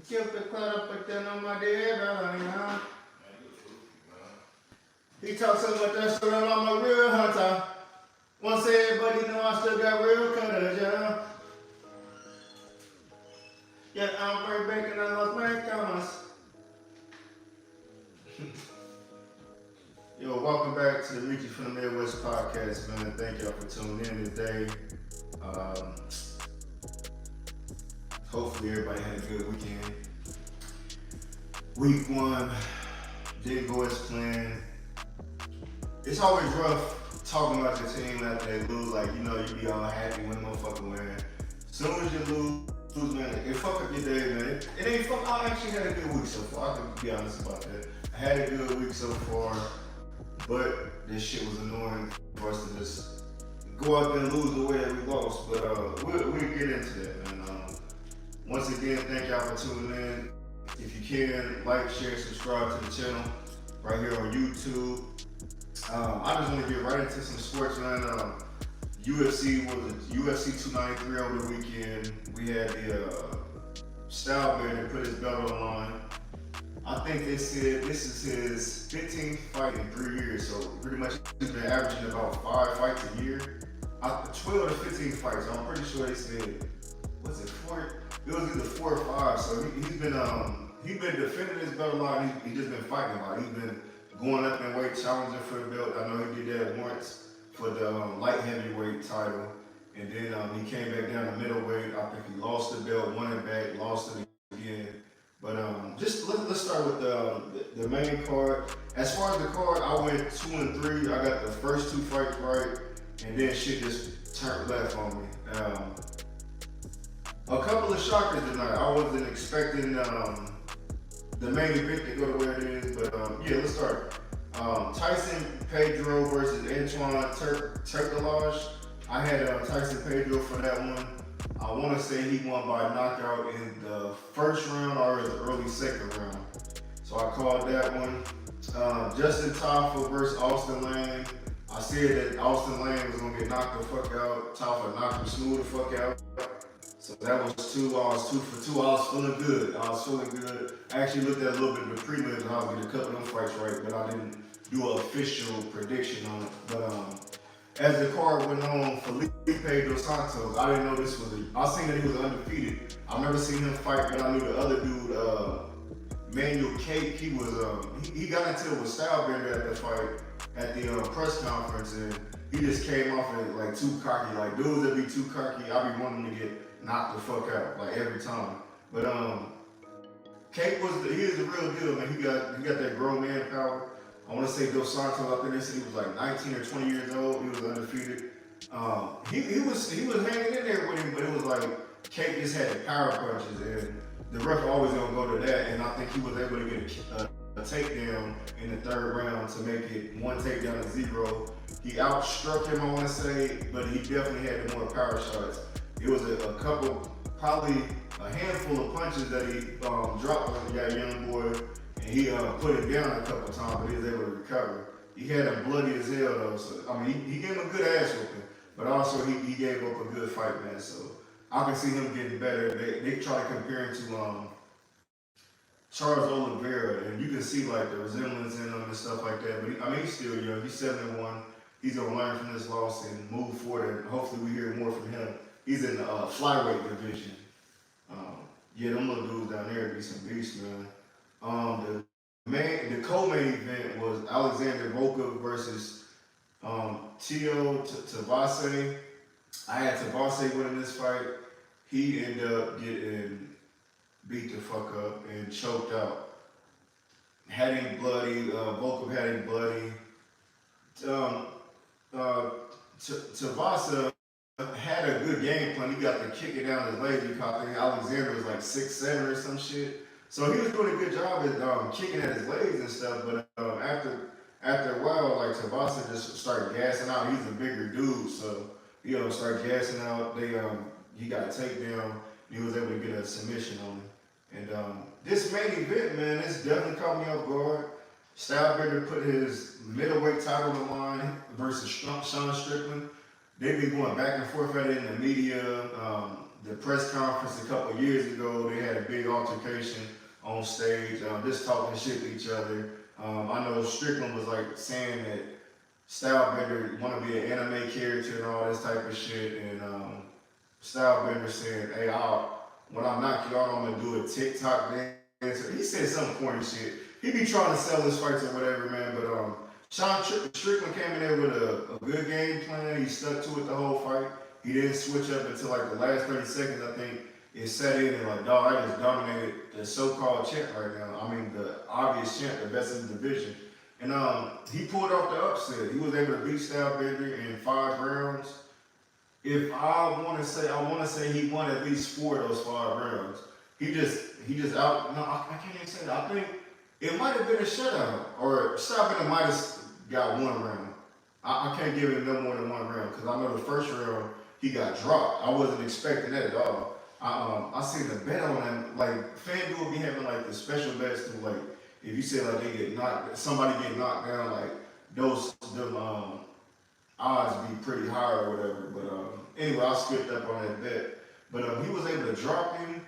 Kept the cloud up and down on my dead brother. He talks so much that shit I'm a real hunter. Once everybody know I still got real cutters, yeah. Yeah, I'm right back and I lost my commas. Yo, welcome back to the Richey from the Midwest podcast, man. Thank y'all for tuning in today. Hopefully everybody had a good weekend. Week 1 didn't go as planned. It's always rough talking about your team after they lose. Like, you know, you be all happy when motherfucker win. As soon as you lose, man, it fuck up your day, man. It ain't fuck. I actually had a good week so far. I can be honest about that. I had a good week so far, but this shit was annoying for us to just go out there and lose the way that we lost. But we'll get into that, man. Once again, thank y'all for tuning in. If you can, like, share, subscribe to the channel right here on YouTube. I just want to get right into some sports, man. UFC 293 over the weekend. We had the Style Bender put his belt on the line. I think they said this is his 15th fight in 3 years, so pretty much he's been averaging about 5 fights a year. 12 to 15 fights. I'm pretty sure they said, was it 4? It was either 4 or 5. So he's been defending his belt a lot. He's just been fighting a lot. He's been going up in weight, challenging for the belt. I know he did that once for the light heavyweight title, and then he came back down to middleweight. I think he lost the belt, won it back, lost it again. But just let's start with the main card. As far as the card, I went 2-3. I got the first 2 fights right, and then shit just turned left on me. A couple of shockers tonight. I wasn't expecting the main event to go the way it is, but yeah, let's start. Tyson Pedro versus Antoine Turkalaj. I had Tyson Pedro for that one. I want to say he won by knockout in the first round or the early second round. So I called that one. Justin Taffa versus Austin Lane. I said that Austin Lane was going to get knocked the fuck out. Taffa knocked him smooth the fuck out. So that was 2. I was 2 for 2. I was feeling good. I actually looked at a little bit of the prelims and I was getting a couple of them fights right, but I didn't do an official prediction on it. But as the card went on, Felipe Dos Santos, I didn't know this was I seen that he was undefeated. I've never seen him fight, but I knew the other dude, Manuel Cake, he was he got into it with Style Bender at the fight at the press conference, and he just came off it like too cocky. Like dudes that be too cocky, I be wanting to get knocked the fuck out like every time. But Cake he is the real deal, man. He got that grown man power. I want to say Dos Santos, I think they said he was like 19 or 20 years old. He was undefeated. He was hanging in there with him, but it was like Cake just had the power punches, and the ref always gonna go to that. And I think he was able to get a takedown in the 3rd round to make it 1 takedown to 0. He outstruck him, I want to say, but he definitely had the more power shots. It was a couple, probably a handful of punches that he dropped on that young boy. And he put him down a couple times, but he was able to recover. He had him bloody as hell though, so I mean he gave him a good ass whooping, but also he gave up a good fight, man. So I can see him getting better. They try to compare him to Charles Oliveira, and you can see like the resemblance in him and stuff like that. But he's still young. He's 7-1. He's gonna learn from this loss and move forward, and hopefully we hear more from him. He's in the flyweight division. Yeah, them little dudes down there be some beasts, man. The co-main event was Alexander Volkov versus Tio Tavase. I had Tavase winning this fight. He ended up getting beat the fuck up and choked out. Had him bloody. Volkov had him bloody. Tavase had a good game plan. He got to kick it down his legs. I think Alexander was like 6'7" or some shit. So he was doing a good job at kicking at his legs and stuff, but after a while, like Tavase just started gassing out. He's a bigger dude, so he started gassing out. He got a takedown. He was able to get a submission on him. And this main event, man, this definitely caught me off guard. Stylebender put his middleweight title on the line versus Sean Strickland. They've been going back and forth at it in the media. the press conference a couple years ago, they had a big altercation on stage, just talking shit to each other. I know Strickland was like saying that Stylebender want to be an anime character and all this type of shit, and Stylebender said, "Hey, when I knock you out, I'm gonna do a TikTok dance." He said some corny shit. He be trying to sell his fights or whatever, man. But Sean Strickland came in there with a good game plan. He stuck to it the whole fight. He didn't switch up until like the last 30 seconds. I think it set in and like, dog, I just dominated the so-called champ right now. I mean, the obvious champ, the best in the division. And he pulled off the upset. He was able to beat Stylebender in 5 rounds. If I want to say he won at least 4 of those 5 rounds. He just out. No, I can't even say that. I think it might have been a shutout, or Stylebender might have got 1 round. I can't give him no more than 1 round because I know the first round he got dropped. I wasn't expecting that at all. I seen the bet on him. Like FanDuel be having like the special bets to like if you say like somebody get knocked down, like them odds be pretty high or whatever. But anyway, I skipped up on that bet. But he was able to drop him.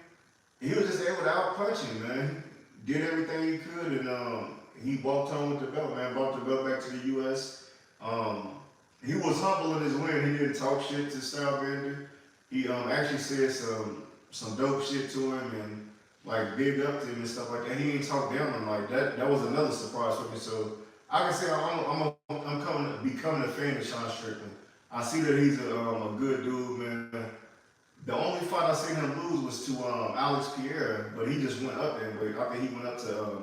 He was just able to outpunch him, man. He did everything he could, and he walked home with the belt, man. Brought the belt back to the U.S. He was humble in his win. He didn't talk shit to Stylebender. He actually said some dope shit to him and like bigged up to him and stuff like that. He didn't talk down on him like that. That was another surprise for me. So I can say I'm becoming a fan of Sean Strickland. I see that he's a good dude, man. The only fight I seen him lose was to Alex Pereira, but he just went up that weight. I think he went up to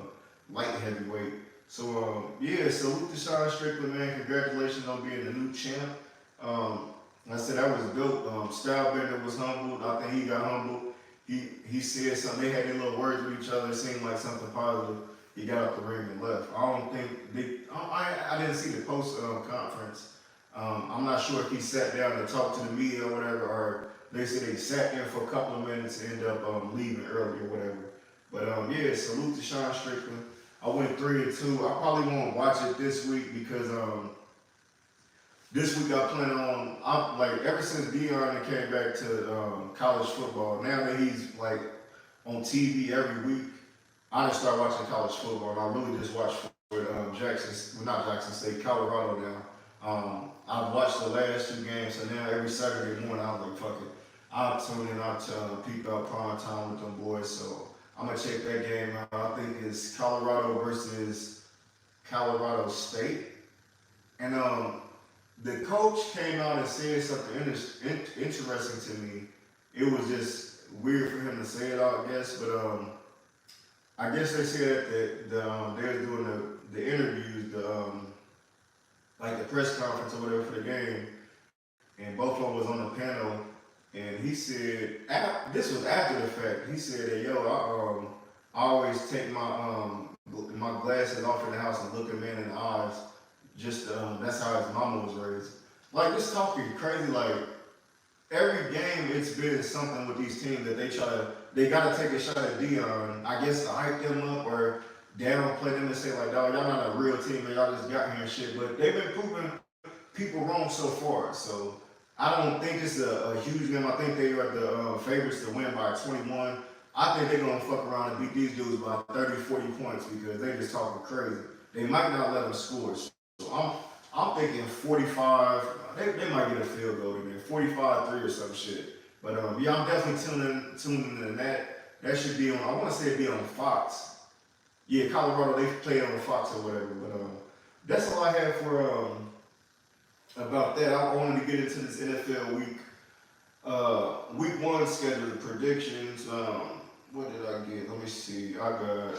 light heavyweight. So yeah, salute to Sean Strickland, man. Congratulations on being the new champ. Like I said, that was dope. Stylebender was humbled. I think he got humbled. He said something. They had their little words with each other. It seemed like something positive. He got out the ring and left. I don't think I didn't see the post conference. I'm not sure if he sat down to talk to the media or whatever, or they said they sat there for a couple of minutes and ended up leaving early or whatever. But yeah, salute to Sean Strickland. I went 3-2. I probably won't watch it this week because this week I plan on, ever since Deion came back to college football, now that he's like on TV every week, I just start watching college football, and I really just watch for not Jackson State, Colorado now. I've watched the last 2 games, so now every Saturday morning I was like, fuck it. I'll tune in, I'll peep out prime time with them boys, so I'm going to check that game out. I think it's Colorado versus Colorado State. And the coach came out and said something interesting to me. It was just weird for him to say it, I guess, but I guess they said that they were doing the interviews, like the press conference or whatever for the game, and both of them was on the panel, and he said, this was after the fact, he said that, yo, I always take my glasses off in the house and look a man in the eyes, just that's how his mama was raised. Like, this talking crazy, like, every game it's been something with these teams that they gotta take a shot at Deion, I guess to hype them up or downplay them and say like, dog, y'all not a real team and y'all just got here and shit. But they've been proving people wrong so far. So I don't think it's a huge game. I think they are the favorites to win by 21. I think they're gonna fuck around and beat these dudes by 30, 40 points because they just talking crazy. They might not let them score. So I'm thinking 45. They might get a field goal in there, 45-3 or some shit. But yeah, I'm definitely tuning in that. That should be on. I want to say it'd be on Fox. Yeah, Colorado, they play on Fox or whatever. But that's all I have for about that. I wanted to get into this NFL week. Week 1 schedule, the predictions. What did I get? Let me see. I got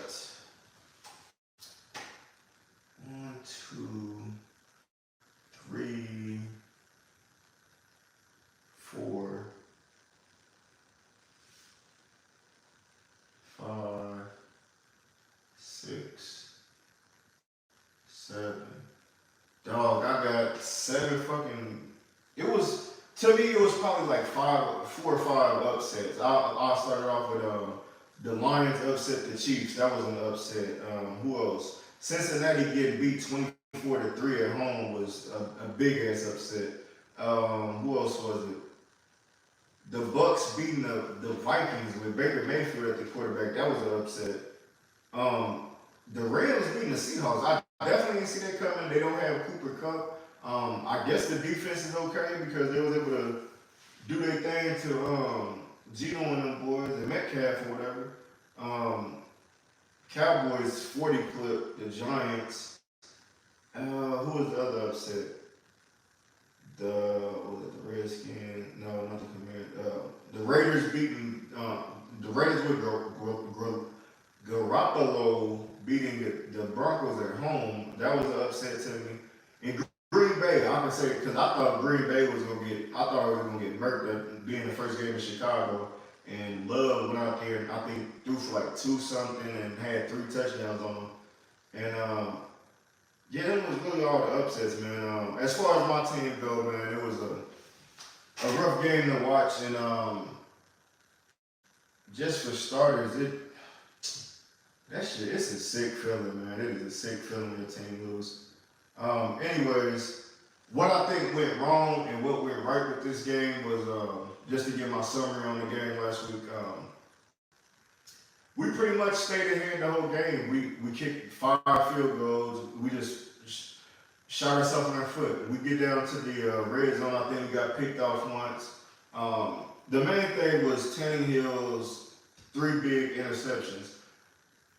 1, 2, 3, 4, 5, 6, 7. Dog, I got 7 fucking. To me, it was probably like 4 or 5 upsets. I'll start off with the Lions upset the Chiefs. That was an upset. Who else? Cincinnati getting beat 24-3 at home was a big ass upset. Who else was it? the Bucks beating the Vikings with Baker Mayfield at the quarterback. That was an upset. Um, the Rams beating the Seahawks. I definitely didn't see that coming. They don't have Cooper Cup. I guess the defense is okay because they was able to do their thing to Gino and them boys and Metcalf or whatever. Um, Cowboys 40 clip the Giants. Who was the other upset? The Redskins? No, not the Commanders. The Raiders beating the Raiders with Garoppolo beating the Broncos at home. That was an upset to me. And Green Bay, I can say because I thought Green Bay was gonna get, I thought it was gonna get murked being the first game in Chicago. And Love went out there and I think threw for like 2 something and had 3 touchdowns on them. And yeah, that was really all the upsets, man. As far as my team go, man, it was a rough game to watch. And just for starters, that shit, it's a sick feeling, man. It is a sick feeling when your team lose. Anyways, what I think went wrong and what went right with this game was just to get my summary on the game last week. We pretty much stayed ahead the whole game. We kicked 5 field goals. We just shot ourselves in our foot. We get down to the red zone. I think we got picked off once. The main thing was Tannehill's 3 big interceptions.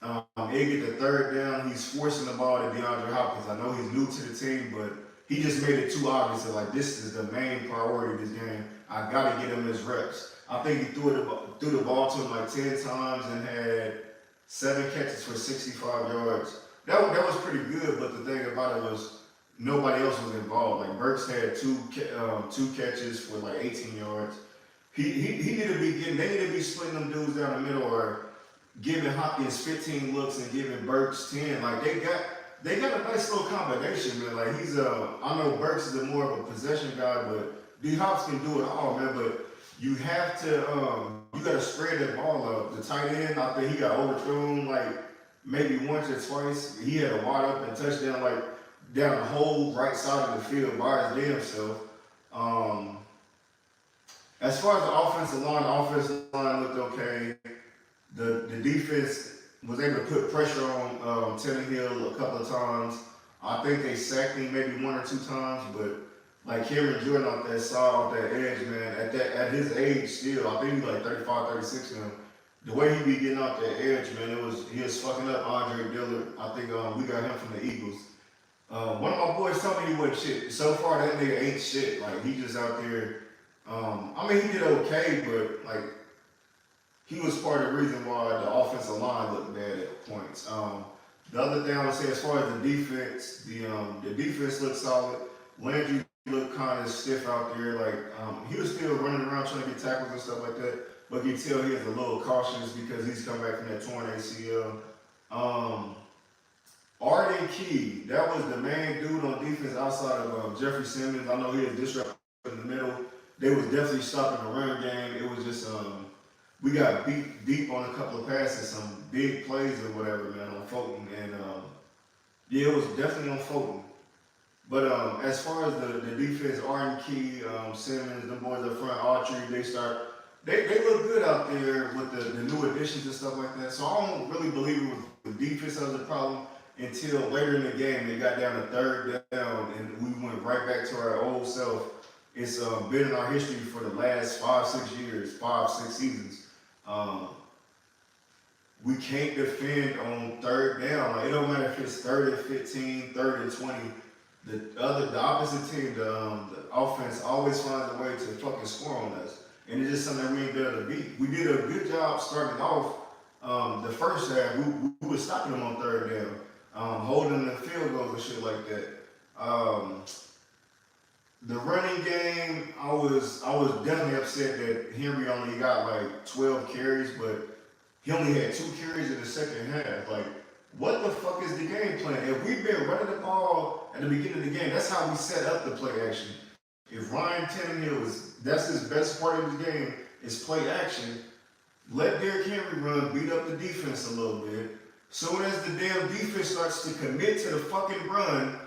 They get the 3rd down. He's forcing the ball to DeAndre Hopkins. I know he's new to the team, but he just made it too obvious that like this is the main priority of this game. I gotta get him his reps. I think he threw the ball to him like 10 times and had 7 catches for 65 yards. That was pretty good, but the thing about it was nobody else was involved. Like Burks had 2 catches for like 18 yards. He need to be they need to be splitting them dudes down the middle or giving Hopkins 15 looks and giving Burks 10. Like they got a nice little combination, man. Like he's I know Burks is more of a possession guy, but D Hops can do it all, man. But you have to you gotta spread that ball out. The tight end, I think he got overthrown like maybe once or twice. He had a wide open touchdown like down the whole right side of the field by his damn self. As far as the offensive line looked okay. The defense was able to put pressure on Tannehill a couple of times. I think they sacked him maybe 1 or 2 times, but like Cameron Jordan off that side, off that edge, man, at his age still, I think he's like 35, 36 now. The way he be getting off that edge, man, he was fucking up Andre Dillard. I think we got him from the Eagles. One of my boys told me he wasn't shit. So far, that nigga ain't shit. Like, he just out there. I mean, he did okay, but like, he was part of the reason why the offensive line looked bad at points. The other thing I would say, as far as the defense, the defense looked solid. Landry looked kind of stiff out there. Like he was still running around trying to get tackles and stuff like that. But you can tell he was a little cautious because he's come back from that torn ACL. Arden Key, that was the main dude on defense outside of Jeffrey Simmons. I know he was disrupted in the middle. They was definitely stopping the run game. It was just we got beat deep on a couple of passes, some big plays or whatever, man, on Fulton. And yeah, it was definitely on Fulton. But as far as the defense, Arden Key, Simmons, the boys up front, Autry, they look good out there with the new additions and stuff like that. So I don't really believe it was the defense that was a problem until later in the game. They got down to 3rd down and we went right back to our old self. It's been in our history for the last 5-6 years, 5-6 seasons. We can't defend on 3rd down. Like, it don't matter if it's 3rd and 15, 3rd and 20. The opposite team, the offense always finds a way to fucking score on us. And it's just something that we ain't been able to beat. We did a good job starting off the first half. We were stopping them on 3rd down, holding the field goals and shit like that. The running game, I was definitely upset that Henry only got like 12 carries, but he only had 2 carries in the second half. Like, what the fuck is the game plan? If we've been running the ball at the beginning of the game, that's how we set up the play action. If Ryan Tannehill that's his best part of the game is play action, let Derrick Henry run, beat up the defense a little bit. Soon as the damn defense starts to commit to the fucking run,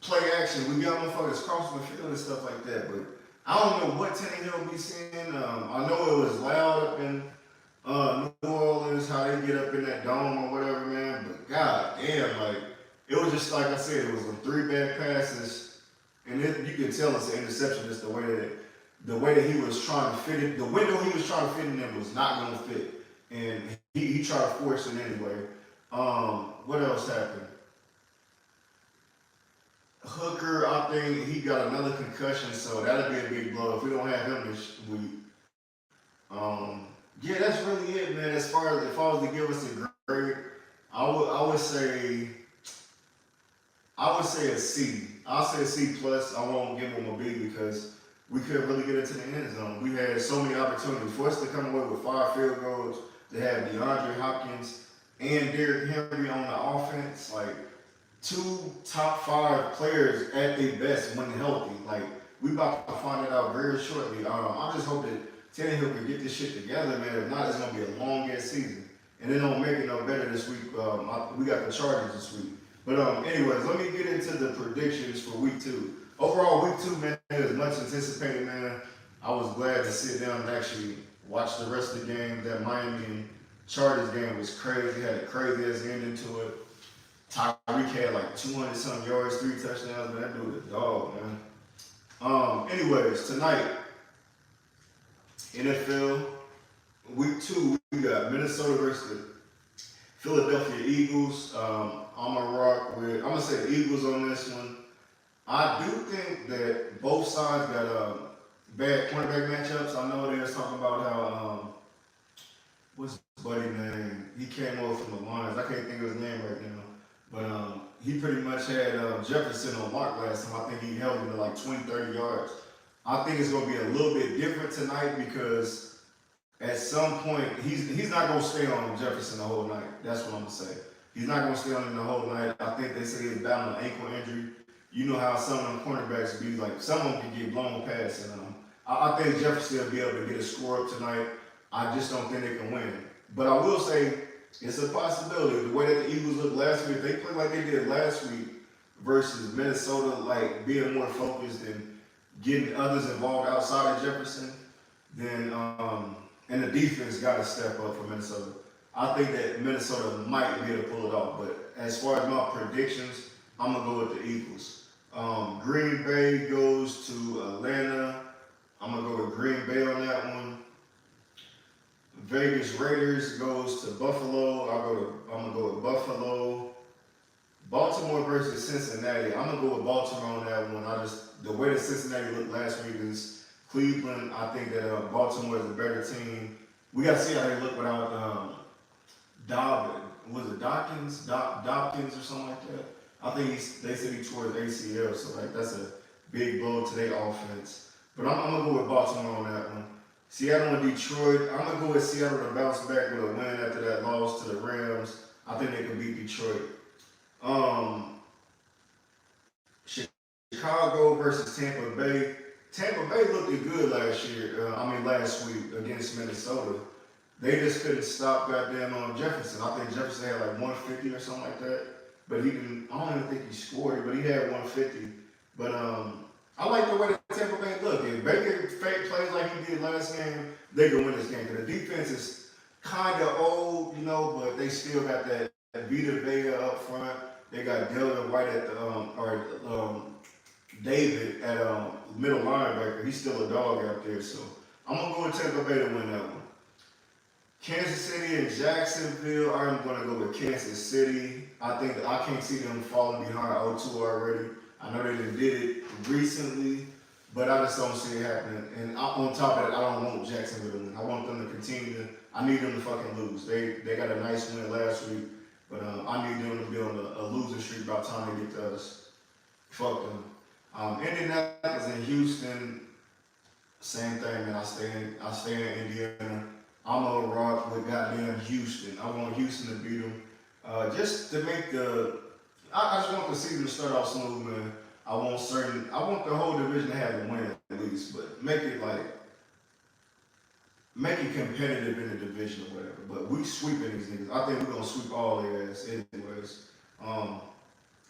play action, we got motherfuckers crossing the field and stuff like that. But I don't know what Tannehill be seeing. I know it was loud up in New Orleans, how they get up in that dome or whatever, man. But god damn, like it was just like I said, it was them three bad passes, and you can tell it's an interception. Just the way that he was trying to fit it, the window he was trying to fit in there was not going to fit, and he tried to force it anyway. What else happened? Hooker, I think he got another concussion, so that'll be a big blow if we don't have him this week. Yeah, that's really it, man. As far as if I was to give us a grade, I would say a C. I'll say a C plus. I won't give him a B because we couldn't really get into the end zone. We had so many opportunities for us to come away with 5 field goals, to have DeAndre Hopkins and Derrick Henry on the offense, like 2 top 5 players at their best when healthy. Like we about to find it out very shortly. I just hope that Tannehill can get this shit together, man. If not, it's gonna be a long ass season, and it don't make it no better this week. We got the Chargers this week. But anyways, let me get into the predictions for week 2. Overall, week 2, man, is much anticipated, man. I was glad to sit down and actually watch the rest of the game. That Miami and Chargers game was crazy. Had a crazy ass ending to it. Tyreek had like 200 some yards, 3 touchdowns, man. That dude is a dog, man. Anyways, tonight, NFL, week 2, we got Minnesota versus the Philadelphia Eagles. I'm gonna say the Eagles on this one. I do think that both sides got bad cornerback matchups. I know they was talking about how what's his buddy name? He came over from the Lions. I can't think of his name right now. But he pretty much had Jefferson on mark last time. I think he held him to like 20, 30 yards. I think it's going to be a little bit different tonight because at some point, he's not going to stay on Jefferson the whole night. That's what I'm going to say. He's not going to stay on him the whole night. I think they say he's battling an ankle injury. You know how some of them cornerbacks be like, some of them can get blown past. And I think Jefferson will be able to get a score up tonight. I just don't think they can win. But I will say, it's a possibility. The way that the Eagles looked last week, if they play like they did last week versus Minnesota, like being more focused and getting others involved outside of Jefferson, then and the defense got to step up for Minnesota. I think that Minnesota might be able to pull it off. But as far as my predictions, I'm gonna go with the Eagles. Green Bay goes to Atlanta. I'm gonna go with Green Bay on that one. Vegas Raiders goes to Buffalo. I'm gonna go with Buffalo. Baltimore versus Cincinnati. I'm gonna go with Baltimore on that one. The way that Cincinnati looked last week is Cleveland. I think that Baltimore is a better team. We gotta see how they look without Dobbin. Was it Dawkins or something like that? I think they said he tore his ACL, so like that's a big blow to their offense. But I'm gonna go with Baltimore on that one. Seattle and Detroit. I'm gonna go with Seattle to bounce back with a win after that loss to the Rams. I think they can beat Detroit. Chicago versus Tampa Bay. Tampa Bay looked good last week against Minnesota. They just couldn't stop goddamn Jefferson. I think Jefferson had like 150 or something like that. But I don't even think he scored it, but he had 150. But I like the way that Tampa Bay look. If Baker plays like he did last game, they can win this game. Because the defense is kind of old, but they still got that Vita Vea up front. They got Delvin White at David at middle linebacker. He's still a dog out there. So I'm going to go with Tampa Bay to win that one. Kansas City and Jacksonville, I'm going to go with Kansas City. I can't see them falling behind 0-2 already. I know they did it recently, but I just don't see it happening. And on top of that, I don't want Jacksonville to win. I want them to continue I need them to fucking lose. They got a nice win last week, but I need them to be on a losing streak by the time they get to us. Fuck them. Indianapolis and Houston, same thing, man. I stay in Indiana. I'm gonna rock with goddamn Houston. I want Houston to beat them. Just to make I just want the season to start off smooth, man. I want the whole division to have a win at least, but make it competitive in the division or whatever. But we sweeping these niggas. I think we're gonna sweep all their ass anyways.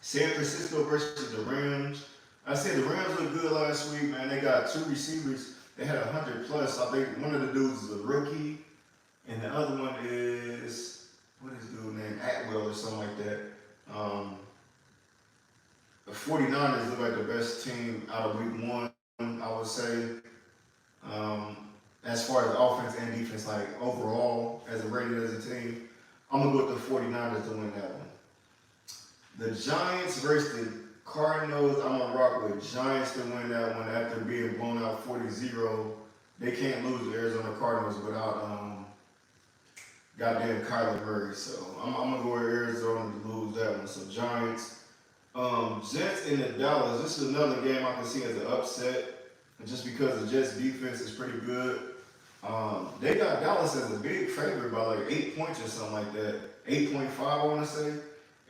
San Francisco versus the Rams. I said the Rams looked good last week, man. They got two receivers. They had 100 plus. I think one of the dudes is a rookie, and the other one is what is the dude named Atwell or something like that. The 49ers look like the best team out of week one, I would say. Um, as far as offense and defense, like overall, as a rated as a team, I'm gonna go with the 49ers to win that one. The Giants versus the Cardinals, I'm gonna rock with Giants to win that one after being blown out 40-0. They can't lose the Arizona Cardinals without goddamn Kyler Murray. So I'm gonna go with Arizona to lose that one. So Giants. Jets in the Dallas. This is another game I can see as an upset, just because the Jets defense is pretty good. They got Dallas as a big favorite by like 8 points or something like that. 8.5, I want to say.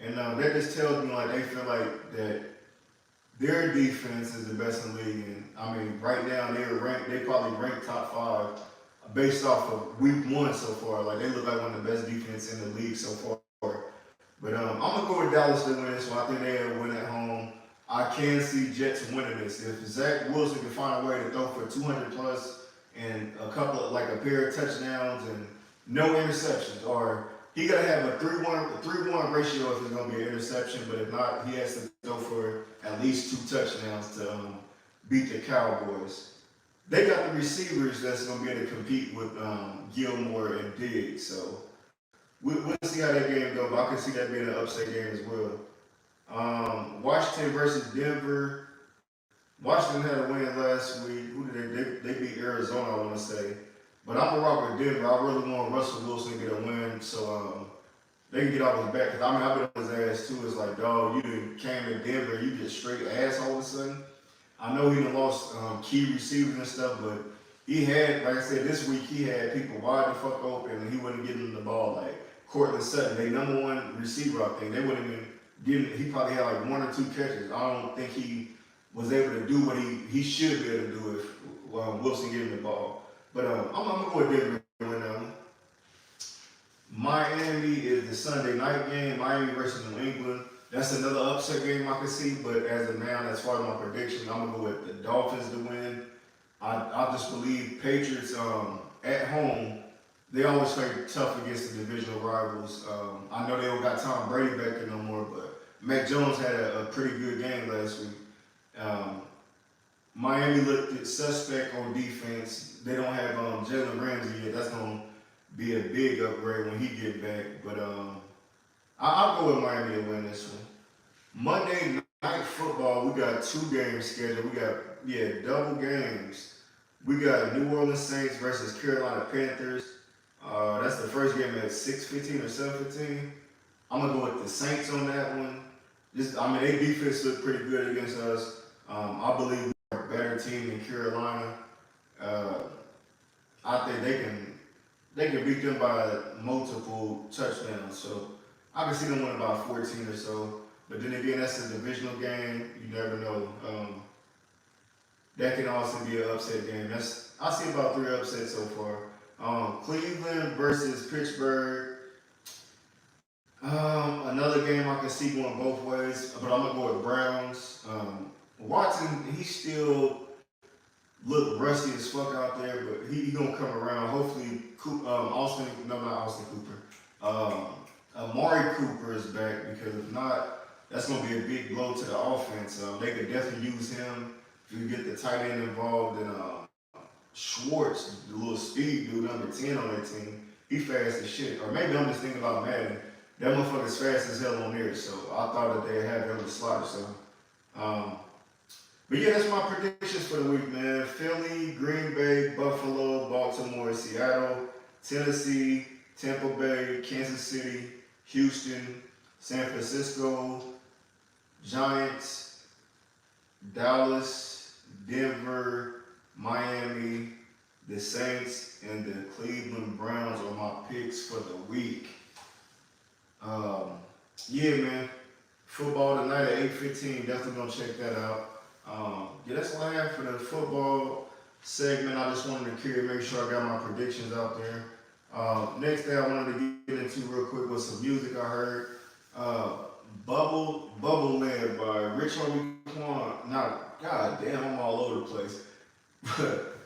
And that just tells me like they feel like that their defense is the best in the league. And I mean, right now they probably ranked top 5 based off of week 1 so far. Like they look like one of the best defense in the league so far. But I'm gonna go with Dallas to win this one. I think they'll win at home. I can see Jets winning this. If Zach Wilson can find a way to throw for 200 plus and a pair of touchdowns and no interceptions, or he gotta have a 3-1 ratio if it's gonna be an interception. But if not, he has to throw for at least 2 touchdowns to beat the Cowboys. They got the receivers that's gonna be able to compete with Gilmore and Diggs. So we'll see how that game goes. But I can see that being an upset game as well. Washington versus Denver. Washington had a win last week. Who did they beat Arizona, I want to say. But I'm going to rock with Denver. I really want Russell Wilson to get a win so they can get off his back. Because I've been on his ass too. It's like, dog, you done came to Denver, you just straight ass all of a sudden. I know he done lost key receivers and stuff, but he had, like I said, this week he had people wide the fuck open and he wasn't getting them the ball. Like Cortland Sutton, they number 1 receiver, I think. They wouldn't even he probably had like 1 or 2 catches. I don't think he was able to do what he should be able to do if Wilson gave him the ball. But I'm going to go with Denver to win that one. Miami is the Sunday night game. Miami versus New England. That's another upset game I can see. But as of now, as far as my prediction, I'm going to go with the Dolphins to win. I just believe Patriots at home, they always play tough against the divisional rivals. I know they don't got Tom Brady back there no more, but Mac Jones had a pretty good game last week. Miami looked suspect on defense. They don't have Jalen Ramsey yet. That's going to be a big upgrade when he get back. But I'll go with Miami to win this one. Monday Night Football, we got 2 games scheduled. We got, double games. We got New Orleans Saints versus Carolina Panthers. That's the first game at 6:15 or 7:15. I'm going to go with the Saints on that one. Their defense looked pretty good against us. I believe we're a better team than Carolina. I think they can beat them by multiple touchdowns. So I can see them winning by 14 or so. But then again, that's a divisional game. You never know. That can also be an upset game. I see about 3 upsets so far. Cleveland versus Pittsburgh. Another game I can see going both ways, but I'm gonna go with Browns. Watson, he still look rusty as fuck out there, but he gonna come around. Hopefully, Amari Cooper is back, because if not, that's gonna be a big blow to the offense. They could definitely use him if you get the tight end involved. And Schwartz, the little speed dude, number 10 on that team, he fast as shit. Or maybe I'm just thinking about Madden. That motherfucker's fast as hell on there, so I thought that they had him in the slot or something. But yeah, that's my predictions for the week, man. Philly, Green Bay, Buffalo, Baltimore, Seattle, Tennessee, Tampa Bay, Kansas City, Houston, San Francisco, Giants, Dallas, Denver, Miami, the Saints, and the Cleveland Browns are my picks for the week. Yeah, man. Football tonight at 8:15. Definitely gonna check that out. That's all I have for the football segment. I just wanted to make sure I got my predictions out there. Next thing I wanted to get into real quick was some music I heard. Bubbaland by Richey-Welcome. God damn, I'm all over the place. But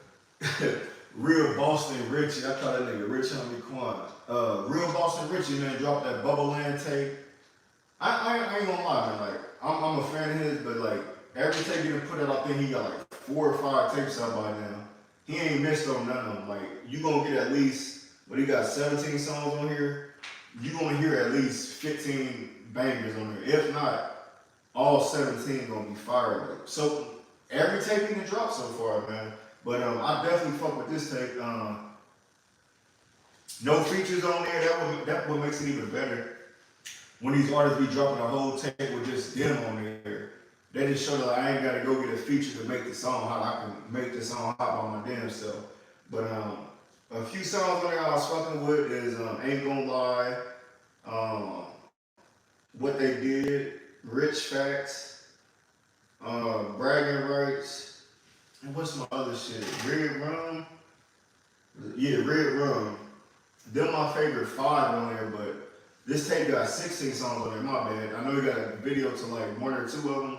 Real Boston Richie, I call that nigga Rich Homie Quan. Real Boston Richie, man, dropped that Bubbaland tape. I ain't gonna lie, man. Like, I'm a fan of his, but like, every tape he done put out, I think he got like 4 or 5 tapes out by now. He ain't missed on none of them. Like, you gonna get at least, but he got 17 songs on here. You gonna hear at least 15 bangers on there. If not, all 17 gonna be fire. Like, so every tape he done dropped so far, man. But I definitely fuck with this tape. No features on there. That what makes it even better. When these artists be dropping a whole tape with just them on there, they just show that like, I ain't gotta go get a feature to make the song hot. I can make the song hot by my damn self. But a few songs on there I was fucking with is Ain't Gonna Lie, um, What They Did, Rich Facts, Bragging Rights, and what's my other shit? Red Rum? Yeah, Red Rum. Them my favorite 5 on there, but this tape got 16 songs on there, my bad. I know you got a video to like 1 or 2 of them.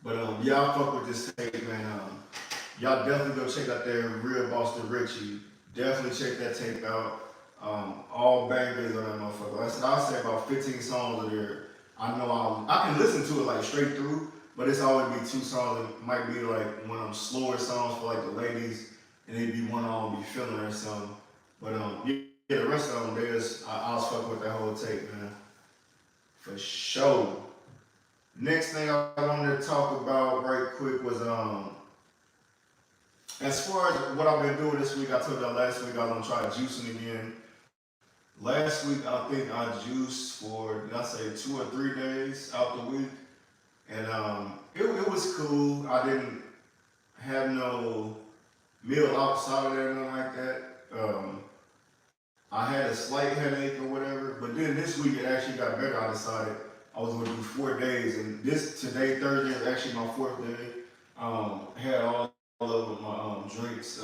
But y'all fuck with this tape, man. Y'all definitely go check out their Real Boston Richie. Definitely check that tape out. All bangers on that motherfucker. I'll say about 15 songs on there. I know I can listen to it like straight through, but it's always be 2 songs. It might be like one of them slower songs for like the ladies, and it'd be one I don't be feeling or something. But yeah, the rest of them, I was fucking with that whole tape, man. For sure. Next thing I wanted to talk about right quick was as far as what I've been doing this week. I told y'all last week I was gonna try juicing again. Last week I think I juiced for, did I say 2 or 3 days out the week, and it was cool. I didn't have no meal outside of there, nothing like that. I had a slight headache or whatever, but then this week it actually got better. I decided I was gonna do 4 days, and today Thursday is actually my 4th day. Had all of my drinks.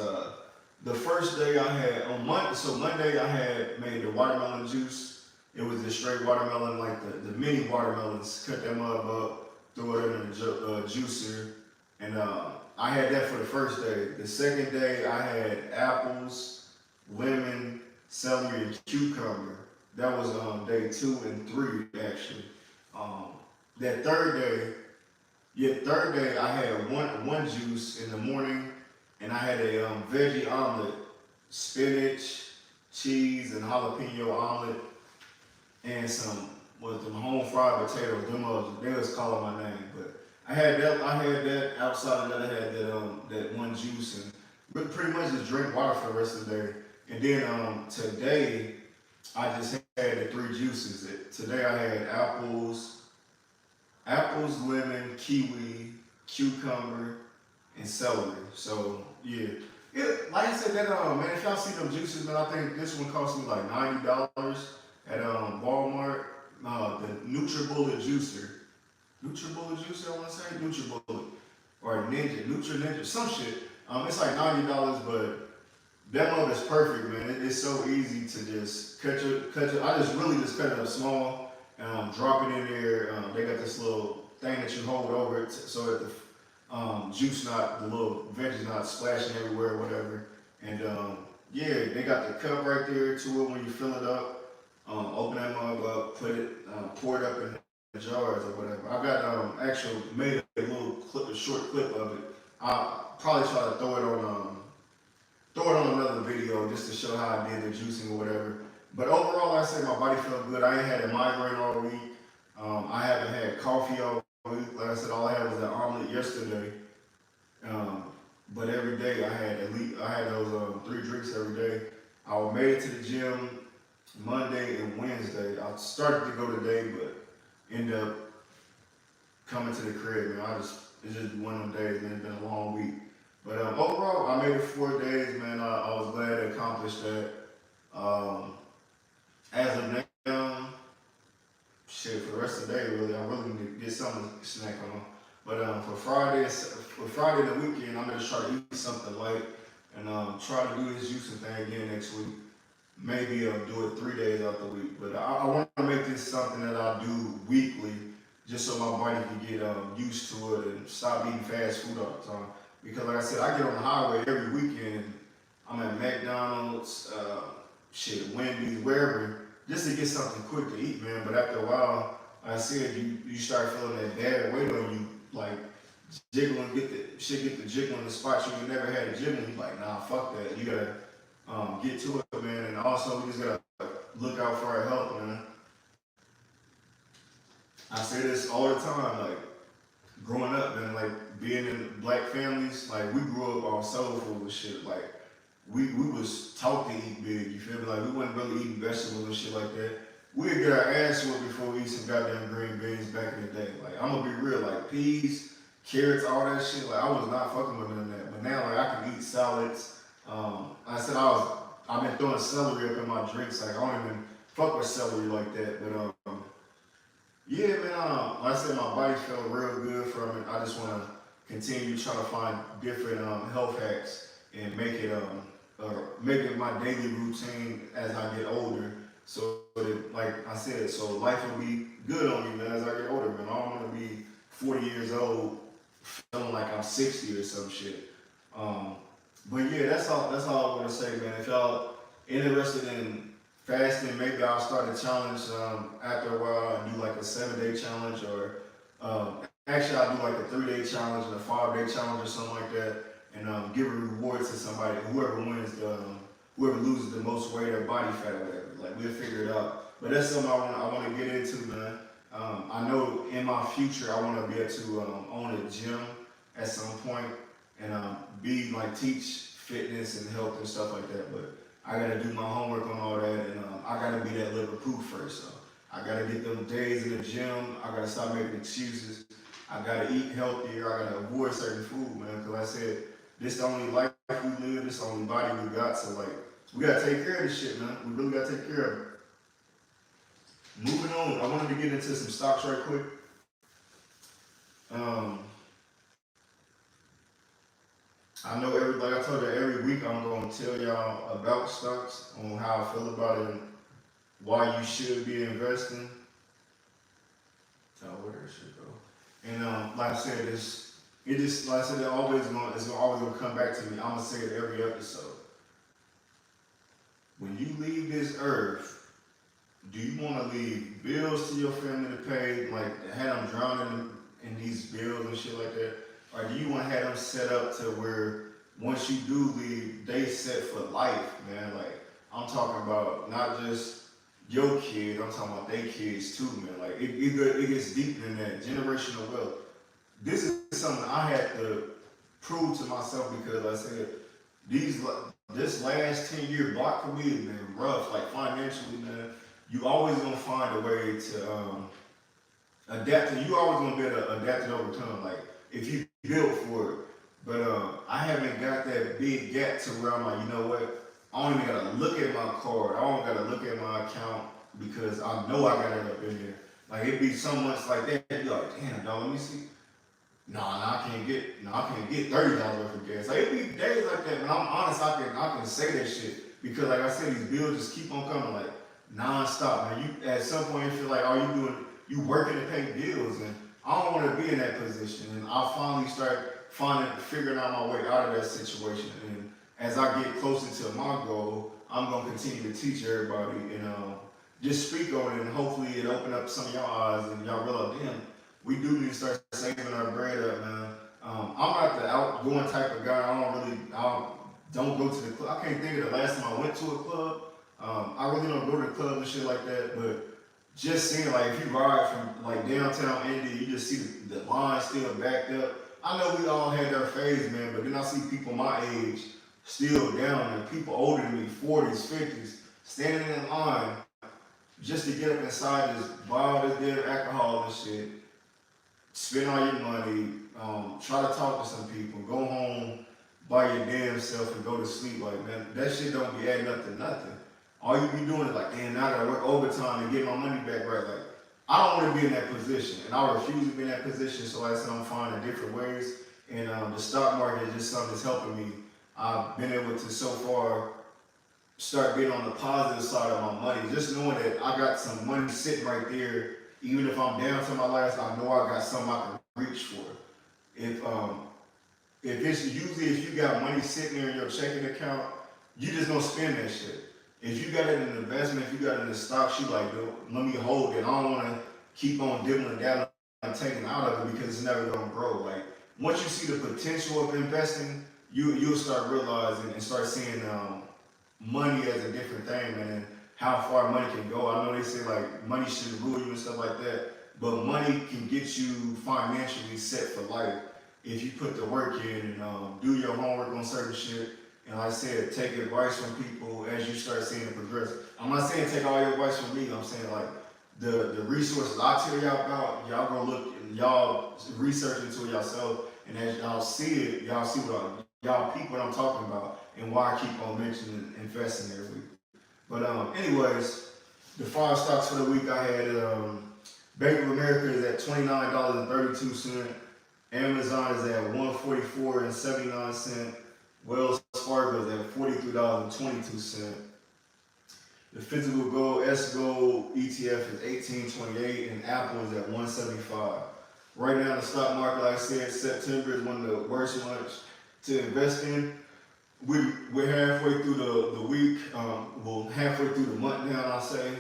The first day I had on Monday, so Monday I had made the watermelon juice. It was just straight watermelon, like the mini watermelons. Cut them up, throw it in the juicer, and I had that for the first day. The second day I had apples, lemon, celery, and cucumber. That was day 2 and 3 actually. That third day I had one juice in the morning, and I had a veggie omelet, spinach, cheese, and jalapeno omelet, and some home fried potatoes. They was calling my name, but I had that. Outside of that, I had that one juice, and pretty much just drink water for the rest of the day. And then today I just had the 3 juices. Today I had apples, lemon, kiwi, cucumber, and celery. So yeah, like I said, that man, if y'all see them juices, man, I think this one cost me like $90 at Walmart. The NutriBullet juicer, I want to say NutriBullet or Ninja, some shit. It's like $90, but that mug is perfect, man. It's so easy to just cut it. I just really just cut it up small and drop it in there. They got this little thing that you hold over it so that the the little veggies not splashing everywhere or whatever. And yeah, they got the cup right there to it when you fill it up. Open that mug up, pour it up in the jars or whatever. I got actually made a short clip of it. I'll probably try to throw it on another video just to show how I did the juicing or whatever. But overall, I say my body felt good. I ain't had a migraine all week. I haven't had coffee all week. Like I said, all I had was an omelet yesterday. But every day I had those 3 drinks every day. I made it to the gym Monday and Wednesday. I started to go today, but ended up coming to the crib. Man, it's just one of them days, man. It's been a long week. But overall, I made it 4 days, man. I was glad to accomplish that. As of now, shit, for the rest of the day, really, I really need to get something to snack on. But for Friday the weekend, I'm gonna try to eat something light and try to do this juicing thing again next week. Maybe do it 3 days out the week. But I want to make this something that I do weekly, just so my body can get used to it and stop eating fast food all the time. Because like I said, I get on the highway every weekend. I'm at McDonald's, Wendy's, wherever, just to get something quick to eat, man. But after a while, like I said, you start feeling that bad weight on you, like jiggling, get the jiggling in the spots you never had a jiggling. You like, nah, fuck that. You gotta get to it, man. And also, we just gotta look out for our health, man. I say this all the time, like growing up, man, like being in black families, like we grew up on soul food and shit. Like we was taught to eat big, you feel me? Like we wasn't really eating vegetables and shit like that. We'd get our ass whooped before we eat some goddamn green beans back in the day. Like I'm gonna be real, like peas, carrots, all that shit. Like I was not fucking with none of that. But now, like I can eat salads. I've been throwing celery up in my drinks. Like I don't even fuck with celery like that. But yeah, man. Like I said, my body felt real good from it. I just want to continue trying to find different health hacks and make it my daily routine as I get older. So that, like I said, so life will be good on me, man, as I get older, man. I don't want to be 40 years old feeling like I'm 60 or some shit. But yeah, that's all I want to say, man. If y'all interested in fasting, maybe I'll start a challenge after a while and do like a 7-day challenge, or actually I'll do like a 3-day challenge and a 5-day challenge or something like that, and give a reward to somebody, whoever wins whoever loses the most weight or body fat or whatever. Like we'll figure it out. But that's something I want to get into, man. I know in my future I want to be able to own a gym at some point and teach fitness and health and stuff like that. But I gotta do my homework on all that, and I gotta be that living proof first. So I gotta get them days in the gym. I gotta stop making excuses. I gotta eat healthier. I gotta avoid certain food, man. Because I said, this the only life we live. This the only body we got. So like, we gotta take care of this shit, man. We really gotta take care of it. Moving on, I wanted to get into some stocks right quick. I know like I told you, every week I'm going to tell y'all about stocks, on how I feel about it, and why you should be investing. Where that shit go? And like I said, it's always gonna come back to me. I'm gonna say it every episode. When you leave this earth, do you want to leave bills to your family to pay, like have them drowning in these bills and shit like that? Or do you want to have them set up to where once you do leave, they set for life, man? Like, I'm talking about not just your kids, I'm talking about their kids too, man. Like, it gets deeper than that. Generational wealth. This is something I had to prove to myself, because like I said, this last 10-year block for me has been rough, like financially, man. You always gonna find a way to adapt, and you always gonna be able to adapt and overcome. Like if you built for it, but I haven't got that big gap to where I'm like, you know what? I don't even gotta look at my card. I don't gotta look at my account, because I know I got it up in here. Like it'd be so much like that. You'd be like, damn, dog, let me see. I can't get $30 worth of gas. Like it'd be days like that. But I'm honest, I can say that shit, because like I said, these bills just keep on coming, like non-stop, man. You at some point you feel like you working to pay bills, and I don't want to be in that position. And I'll finally start figuring out my way out of that situation. And as I get closer to my goal, I'm gonna continue to teach everybody and just speak on it, and hopefully it open up some of y'all eyes and y'all realize, damn, we do need to start saving our bread up, man. I'm not the outgoing type of guy. I don't go to the club. I can't think of the last time I went to a club. I really don't go to the club and shit like that, but just seeing, like, if you ride from like downtown Indy, you just see the line still backed up. I know we all had our phase, man, but then I see people my age still down, and people older than me, 40s, 50s, standing in line just to get up inside this, buy all this damn alcohol and shit, spend all your money, try to talk to some people, go home by your damn self and go to sleep. Like, man, that shit don't be adding up to nothing. All you be doing is like, damn, now I gotta work overtime and get my money back right. Like, I don't want to be in that position, and I refuse to be in that position. So like I said, I'm finding different ways, and the stock market is just something that's helping me. I've been able to so far start being on the positive side of my money, just knowing that I got some money sitting right there Even if I'm down to my last, I know I got something I can reach for. If it's usually if you got money sitting there in your checking account, you just gonna spend that shit. If you got it in an investment, if you got it in the stocks, you like, let me hold it. I don't wanna keep on dibbling down and taking out of it because it's never gonna grow. Like once you see the potential of investing, you'll start realizing and start seeing money as a different thing, man, and how far money can go. I know they say like money should rule you and stuff like that, but money can get you financially set for life if you put the work in and do your homework on certain shit. And like I said, take advice from people as you start seeing it progress. I'm not saying take all your advice from me. I'm saying like the resources I tell y'all about, y'all go look and y'all research into it yourself. And as y'all see it, y'all see what y'all peep what I'm talking about and why I keep on mentioning investing every week. But anyways, the 5 stocks for the week I had Bank of America is at $29.32. Amazon is at $144.79. Wells Fargo is at $43.22. The physical gold S Gold ETF is $18.28 and Apple is at $175. Right now, the stock market, like I said, September is one of the worst months to invest in. We're halfway through the week, halfway through the month now, I'll say.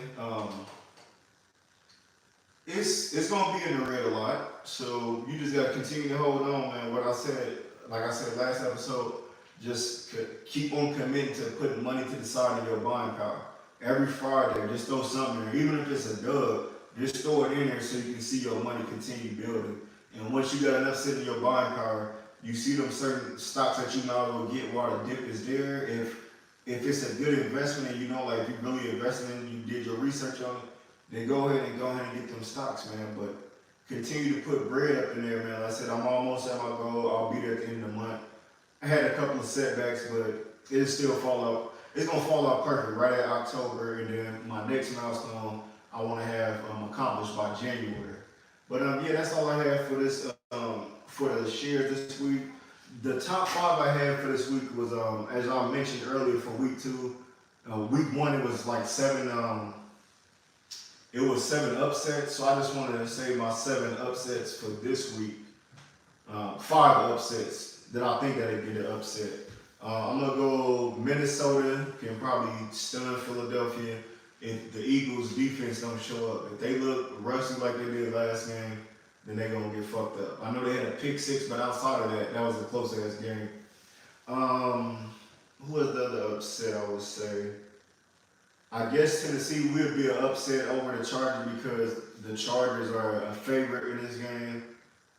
It's gonna be in the red a lot, so you just gotta continue to hold on, man. What I said, like I said last episode, just keep on committing to putting money to the side of your buying power. Every Friday, just throw something in there, even if it's a dub, just throw it in there so you can see your money continue building. And once you got enough sitting in your buying power, you see them certain stocks that you might will get while the dip is there. If it's a good investment and you know like you really invested in, you did your research on it, then go ahead and get them stocks, man. But continue to put bread up in there, man. Like I said, I'm almost at my goal. I'll be there at the end of the month. I had a couple of setbacks, but it'll still fall out. It's gonna fall out perfect right at October, and then my next milestone I want to have accomplished by January. But yeah, that's all I have for this for the shares this week. The top 5 I had for this week was as I mentioned earlier for week 2. Week 1 it was like 7. It was 7 upsets, so I just wanted to say my 7 upsets for this week. 5 upsets that I think that they get an upset. I'm gonna go Minnesota can probably stun Philadelphia if the Eagles defense don't show up. If they look rusty like they did last game, then they're gonna get fucked up. I know they had a pick 6, but outside of that, that was a close ass game. Who was the other upset I would say? I guess Tennessee will be an upset over the Chargers because the Chargers are a favorite in this game.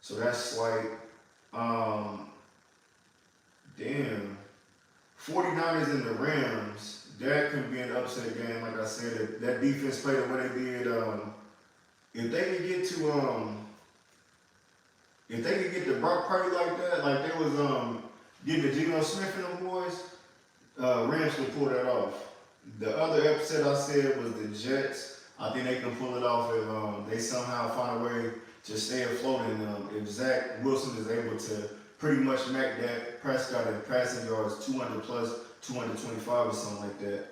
So that's like, damn. 49ers and the Rams, that could be an upset game. Like I said, if that defense played the way they did, if they could get to Brock Purdy like that, like they was getting to Geno Smith and them boys, Rams can pull that off. The other upset I said was the Jets. I think they can pull it off if they somehow find a way to stay afloat. And if Zach Wilson is able to pretty much make that Prescott in passing yards 200 plus 225 or something like that.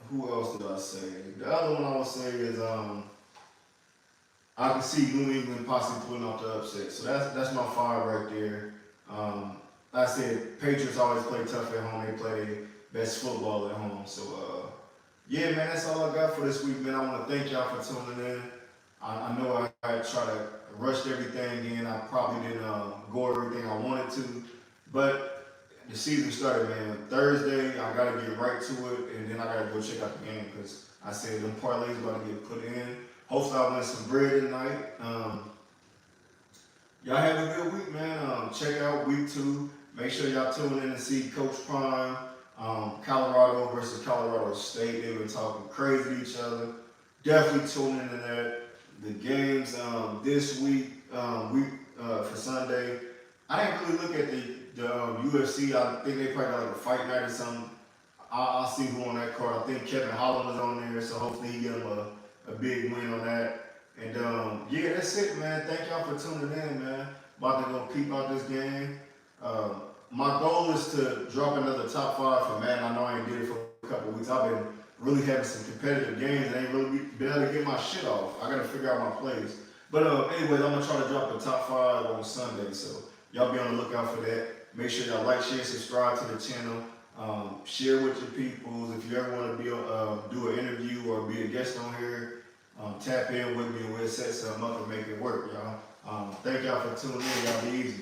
Who else did I say? The other one I would say is I can see New England possibly pulling off the upset. So that's my 5 right there. Like I said, Patriots always play tough at home. They play their best football at home. So yeah, man, that's all I got for this week, man. I want to thank y'all for tuning in. I know I tried to rush everything in. I probably didn't go over everything I wanted to, but the season started, man. Thursday, I got to get right to it, and then I got to go check out the game because I said them parlays about to get put in. Hopefully I win some bread tonight. Y'all have a good week, man. Check out week 2. Make sure y'all tune in to see Coach Prime, Colorado versus Colorado State. They've been talking crazy to each other. Definitely tune into that. The games this week, for Sunday. I didn't really look at the UFC. I think they probably got like a fight night or something. I'll see who on that card. I think Kevin Holland was on there, so hopefully he get him a big win on that. And yeah, that's it, man. Thank y'all for tuning in, man. About to go peep out this game. My goal is to drop another top 5 for Madden. I know I ain't did it for a couple weeks. I've been really having some competitive games and ain't really been able to get my shit off. I gotta figure out my plays. But anyways, I'm gonna try to drop a top 5 on Sunday, so y'all be on the lookout for that. Make sure y'all like, share, subscribe to the channel. Share with your peoples. If you ever want to be do an interview or be a guest on here, tap in with me and we'll set something up and make it work, y'all. Thank y'all for tuning in. Y'all be easy.